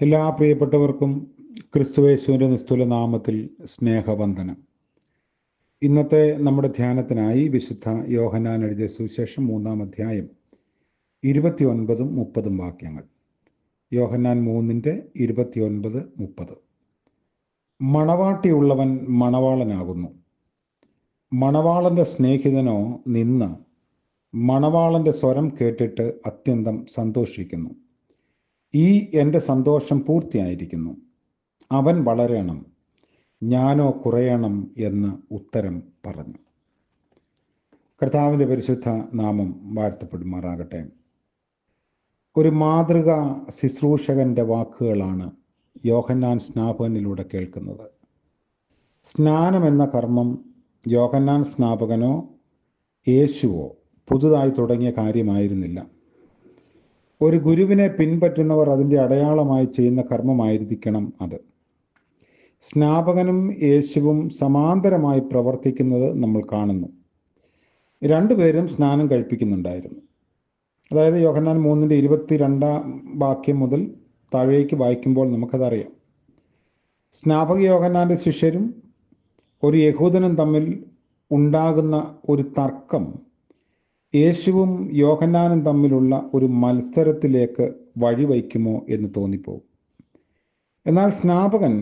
എല്ലാ പ്രിയപ്പെട്ടവർക്കും ക്രിസ്തുയേശുവിൻ്റെ നിസ്തുല നാമത്തിൽ സ്നേഹവന്ദനം. ഇന്നത്തെ നമ്മുടെ ധ്യാനത്തിനായി വിശുദ്ധ യോഹന്നാൻ എഴുതിയ സുവിശേഷം 3-ാം അധ്യായം 29-30 വാക്യങ്ങൾ. യോഹന്നാൻ 3:29-30. മണവാട്ടിയുള്ളവൻ മണവാളനാകുന്നു. മണവാളൻ്റെ സ്നേഹിതനോ നിന്ന് മണവാളൻ്റെ സ്വരം കേട്ടിട്ട് അത്യന്തം സന്തോഷിക്കുന്നു. ഈ എൻ്റെ സന്തോഷം പൂർത്തിയായിരിക്കുന്നു. അവൻ വളരണം, ഞാനോ കുറയണം എന്ന് ഉത്തരം പറഞ്ഞു. കർത്താവിൻ്റെ പരിശുദ്ധ നാമം വാഴ്ത്തപ്പെടുമാറാകട്ടെ. ഒരു മാതൃകാ ശുശ്രൂഷകൻ്റെ വാക്കുകളാണ് യോഹന്നാൻ സ്നാപകനിലൂടെ കേൾക്കുന്നത്. സ്നാനം എന്ന കർമ്മം യോഹന്നാൻ സ്നാപകനോ യേശുവോ പുതുതായി തുടങ്ങിയ കാര്യമായിരുന്നില്ല. ഒരു ഗുരുവിനെ പിൻപറ്റുന്നവർ അതിൻ്റെ അടയാളമായി ചെയ്യുന്ന കർമ്മമായിരിക്കണം അത്. സ്നാപകനും യേശുവും സമാന്തരമായി പ്രവർത്തിക്കുന്നത് നമ്മൾ കാണുന്നു. രണ്ടുപേരും സ്നാനം കഴിപ്പിക്കുന്നുണ്ടായിരുന്നു. അതായത് യോഹന്നാൻ 3:22 വാക്യം മുതൽ താഴേക്ക് വായിക്കുമ്പോൾ നമുക്കതറിയാം. സ്നാപക യോഹന്നാൻ്റെ ശിഷ്യരും ഒരു യഹൂദനും തമ്മിൽ ഉണ്ടാകുന്ന ഒരു തർക്കം യേശുവും യോഹന്നാനും തമ്മിലുള്ള ഒരു മത്സരത്തിലേക്ക് വഴിവയ്ക്കുമോ എന്ന് തോന്നിപ്പോകും. എന്നാൽ സ്നാപകൻ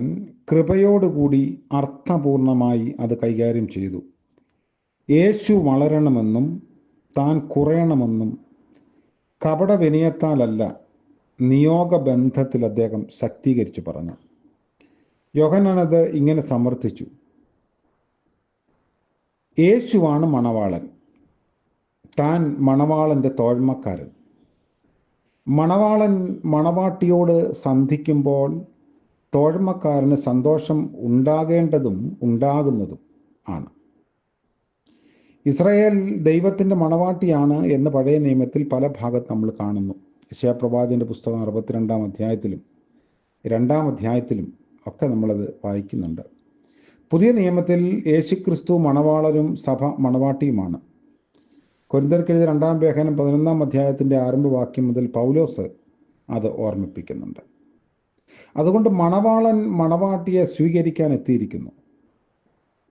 കൃപയോടുകൂടി അർത്ഥപൂർണമായി അത് കൈകാര്യം ചെയ്തു. യേശു വളരണമെന്നും താൻ കുറയണമെന്നും കപട വിനയത്താലല്ല, നിയോഗബന്ധത്തിൽ അദ്ദേഹം ശക്തീകരിച്ചു പറഞ്ഞു. യോഹന്നാൻ അത് ഇങ്ങനെ സമർത്ഥിച്ചു: യേശുവാണ് മണവാളൻ, താൻ മണവാളൻ്റെ തോഴ്മക്കാരൻ. മണവാളൻ മണവാട്ടിയോട് സന്ധിക്കുമ്പോൾ തോഴ്മക്കാരന് സന്തോഷം ഉണ്ടാകേണ്ടതും ഉണ്ടാകുന്നതും ആണ്. ഇസ്രായേൽ ദൈവത്തിൻ്റെ മണവാട്ടിയാണ് എന്ന് പഴയ നിയമത്തിൽ പല ഭാഗത്ത് നമ്മൾ കാണുന്നു. യെശയ്യാപ്രവാചകന്റെ പുസ്തകം 62-ാം അധ്യായത്തിലും 2-ാം അധ്യായത്തിലും ഒക്കെ നമ്മളത് വായിക്കുന്നുണ്ട്. പുതിയ നിയമത്തിൽ യേശുക്രിസ്തു മണവാളനും സഭ മണവാട്ടിയുമാണ്. കൊരിന്ത്യർക്കെഴുതിയ 2-ാം ലേഖനം 11-ാം അധ്യായത്തിൻ്റെ ആരംഭവാക്യം മുതൽ പൗലോസ് അത് ഓർമ്മിപ്പിക്കുന്നുണ്ട്. അതുകൊണ്ട് മണവാളൻ മണവാട്ടിയെ സ്വീകരിക്കാൻ എത്തിയിരിക്കുന്നു.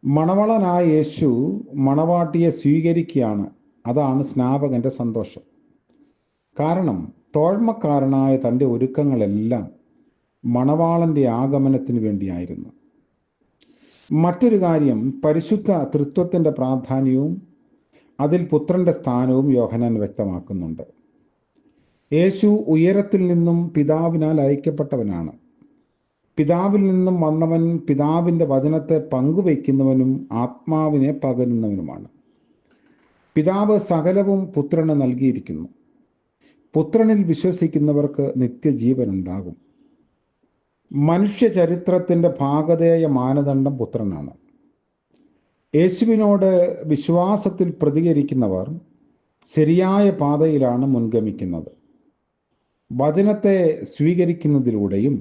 മണവാളനായ യേശു മണവാട്ടിയെ സ്വീകരിക്കുകയാണ്. അതാണ് സ്നാപകൻ്റെ സന്തോഷം. കാരണം തോഴ്മക്കാരനായ തൻ്റെ ഒരുക്കങ്ങളെല്ലാം മണവാളൻ്റെ ആഗമനത്തിന് വേണ്ടിയായിരുന്നു. മറ്റൊരു കാര്യം, പരിശുദ്ധ തൃത്വത്തിൻ്റെ പ്രാധാന്യവും അതിൽ പുത്രൻ്റെ സ്ഥാനവും യോഹന്നാൻ വ്യക്തമാക്കുന്നുണ്ട്. യേശു ഉയരത്തിൽ നിന്നും പിതാവിനാൽ അയക്കപ്പെട്ടവനാണ്. പിതാവിൽ നിന്നും വന്നവൻ പിതാവിൻ്റെ വചനത്തെ പങ്കുവയ്ക്കുന്നവനും ആത്മാവിനെ പകരുന്നവനുമാണ്. പിതാവ് സകലവും പുത്രന് നൽകിയിരിക്കുന്നു. പുത്രനിൽ വിശ്വസിക്കുന്നവർക്ക് നിത്യജീവനുണ്ടാകും. മനുഷ്യ ചരിത്രത്തിൻ്റെ ഭാഗധേയ മാനദണ്ഡം പുത്രനാണ്. യേശുവിനോട് വിശ്വാസത്തിൽ പ്രതികരിക്കുന്നവർ ശരിയായ പാതയിലാണ് മുൻഗമിക്കുന്നത്. വചനത്തെ സ്വീകരിക്കുന്നതിലൂടെയും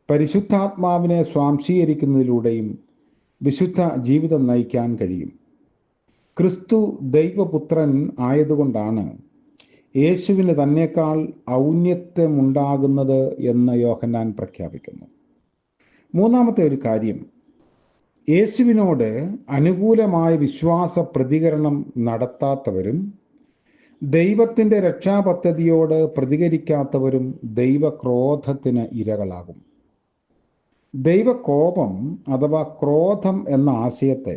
പരിശുദ്ധാത്മാവിനെ സ്വാംശീകരിക്കുന്നതിലൂടെയും വിശുദ്ധ ജീവിതം നയിക്കാൻ കഴിയും. ക്രിസ്തു ദൈവപുത്രൻ ആയതുകൊണ്ടാണ് യേശുവിന് തന്നേക്കാൾ ഔന്നത്യമുണ്ടാകുന്നത് എന്ന് യോഹന്നാൻ പ്രഖ്യാപിക്കുന്നു. മൂന്നാമത്തെ ഒരു കാര്യം, യേശുവിനോട് അനുകൂലമായ വിശ്വാസ പ്രതികരണം നടത്താത്തവരും ദൈവത്തിൻ്റെ രക്ഷാപദ്ധതിയോട് പ്രതികരിക്കാത്തവരും ദൈവക്രോധത്തിന് ഇരകളാകും. ദൈവകോപം അഥവാ ക്രോധം എന്ന ആശയത്തെ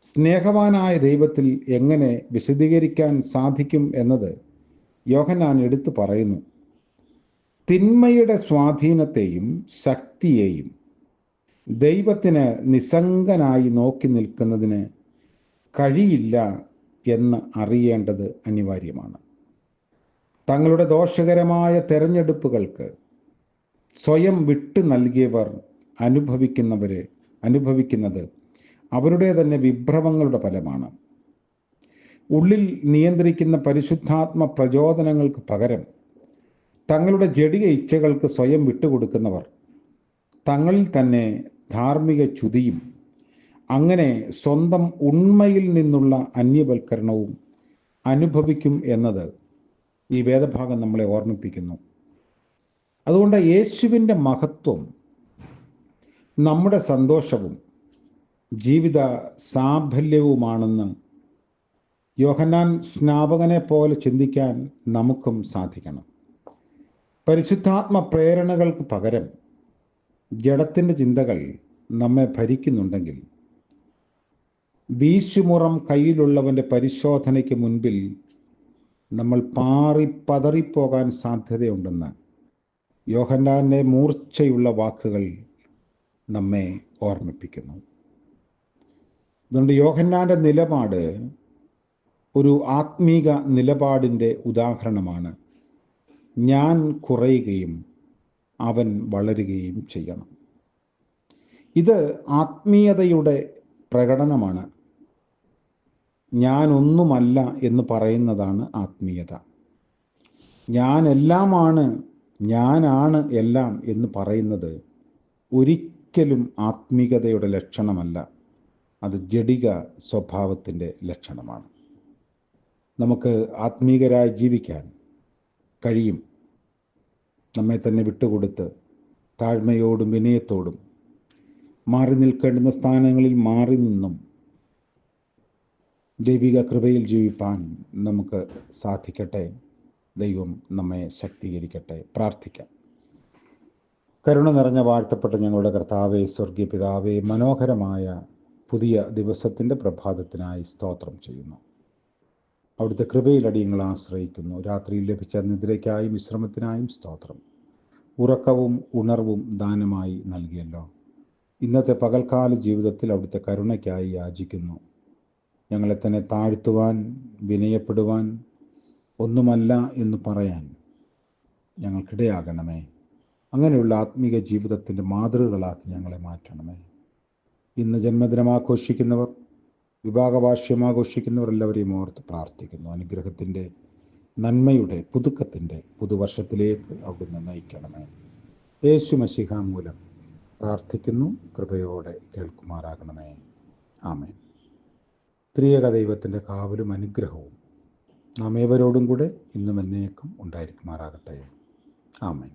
സ്നേഹവാനായ ദൈവത്തിൽ എങ്ങനെ വിശദീകരിക്കാൻ സാധിക്കും എന്നത് യോഹന്നാൻ എടുത്തു പറയുന്നു. തിന്മയുടെ സ്വാധീനത്തെയും ശക്തിയെയും ദൈവത്തിന് നിസ്സംഗനായി നോക്കി നിൽക്കുന്നതിന് കഴിയില്ല എന്ന് അറിയേണ്ടത് അനിവാര്യമാണ്. തങ്ങളുടെ ദോഷകരമായ തെരഞ്ഞെടുപ്പുകൾക്ക് സ്വയം വിട്ടു നൽകിയവർ അനുഭവിക്കുന്നത് അവരുടെ തന്നെ വിഭ്രമങ്ങളുടെ ഫലമാണ്. ഉള്ളിൽ നിയന്ത്രിക്കുന്ന പരിശുദ്ധാത്മ പ്രചോദനങ്ങൾക്ക് പകരം തങ്ങളുടെ ജഡിക ഇച്ഛകൾക്ക് സ്വയം വിട്ടുകൊടുക്കുന്നവർ തങ്ങളിൽ തന്നെ ധാർമ്മിക ച്യുതിയും അങ്ങനെ സ്വന്തം ഉണ്മയിൽ നിന്നുള്ള അന്യവൽക്കരണവും അനുഭവിക്കും എന്നത് ഈ വേദഭാഗം നമ്മളെ ഓർമ്മിപ്പിക്കുന്നു. അതുകൊണ്ട് യേശുവിൻ്റെ മഹത്വം നമ്മുടെ സന്തോഷവും ജീവിത സാഫല്യവുമാണെന്ന് യോഹന്നാൻ സ്നാപകനെ പോലെ ചിന്തിക്കാൻ നമുക്കും സാധിക്കണം. പരിശുദ്ധാത്മ പ്രേരണകൾക്ക് പകരം ജഡത്തിൻ്റെ ചിന്തകൾ നമ്മെ ഭരിക്കുന്നുണ്ടെങ്കിൽ വീശുമുറം കയ്യിലുള്ളവൻ്റെ പരിശോധനയ്ക്ക് മുൻപിൽ നമ്മൾ പതറിപ്പോകാൻ സാധ്യതയുണ്ടെന്ന് യോഹന്നാൻ്റെ മൂർച്ചയുള്ള വാക്കുകൾ നമ്മെ ഓർമ്മിപ്പിക്കുന്നു. അതുകൊണ്ട് യോഹന്നാൻ്റെ നിലപാട് ഒരു ആത്മീക നിലപാടിൻ്റെ ഉദാഹരണമാണ്. ഞാൻ കുറയുകയും അവൻ വളരുകയും ചെയ്യണം. ഇത് ആത്മീയതയുടെ പ്രകടനമാണ്. ഞാനൊന്നുമല്ല എന്ന് പറയുന്നതാണ് ആത്മീയത. ഞാനെല്ലാമാണ്, ഞാനാണ് എല്ലാം എന്ന് പറയുന്നത് ഒരിക്കലും ആത്മീകതയുടെ ലക്ഷണമല്ല. അത് ജഡിക സ്വഭാവത്തിൻ്റെ ലക്ഷണമാണ്. നമുക്ക് ആത്മീകരായി ജീവിക്കാൻ കഴിയും. നമ്മെ തന്നെ വിട്ടുകൊടുത്ത് താഴ്മയോടും വിനയത്തോടും മാറി നിൽക്കേണ്ടുന്ന സ്ഥാനങ്ങളിൽ മാറി നിന്നും ദൈവിക കൃപയിൽ ജീവിപ്പാൻ നമുക്ക് സാധിക്കട്ടെ. ദൈവം നമ്മെ ശക്തീകരിക്കട്ടെ. പ്രാർത്ഥിക്കാം. കരുണ നിറഞ്ഞ വാഴ്ത്തപ്പെട്ട ഞങ്ങളുടെ കർത്താവേ, സ്വർഗീയ പിതാവേ, മനോഹരമായ പുതിയ ദിവസത്തിൻ്റെ പ്രഭാതത്തിനായി സ്തോത്രം ചെയ്യുന്നു. അവിടുത്തെ കൃപയിൽ അടിയങ്ങൾ ആശ്രയിക്കുന്നു. രാത്രിയിൽ ലഭിച്ച നിദ്രയ്ക്കായും വിശ്രമത്തിനായും സ്തോത്രം. ഉറക്കവും ഉണർവും ദാനമായി നൽകിയല്ലോ. ഇന്നത്തെ പകൽക്കാല ജീവിതത്തിൽ അവിടുത്തെ കരുണയ്ക്കായി യാചിക്കുന്നു. ഞങ്ങളെ തന്നെ താഴ്ത്തുവാൻ, വിനയപ്പെടുവാൻ, ഒന്നുമല്ല എന്ന് പറയാൻ ഞങ്ങൾക്കിടയാകണമേ. അങ്ങനെയുള്ള ആത്മീക ജീവിതത്തിൻ്റെ മാതൃകകളാക്കി ഞങ്ങളെ മാറ്റണമേ. ഇന്ന് ജന്മദിനം ആഘോഷിക്കുന്നവർ, വിവാഹവാർഷികം ആഘോഷിക്കുന്നവർ എല്ലാവരെയും ഓർത്ത് പ്രാർത്ഥിക്കുന്നു. അനുഗ്രഹത്തിൻ്റെ, നന്മയുടെ, പുതുക്കത്തിൻ്റെ പുതുവർഷത്തിലേക്ക് അവിടുന്ന് നയിക്കണമേ. യേശു മശിഹ മൂലം പ്രാർത്ഥിക്കുന്നു. കൃപയോടെ കേൾക്കുമാറാകണമേ. ആമേൻ. ത്രിയേക ദൈവത്തിൻ്റെ കാവലും അനുഗ്രഹവും നാം ഏവരോടും കൂടെ ഇന്നും എന്നേക്കും ഉണ്ടായിരിക്കുമാറാകട്ടെ. ആമേൻ.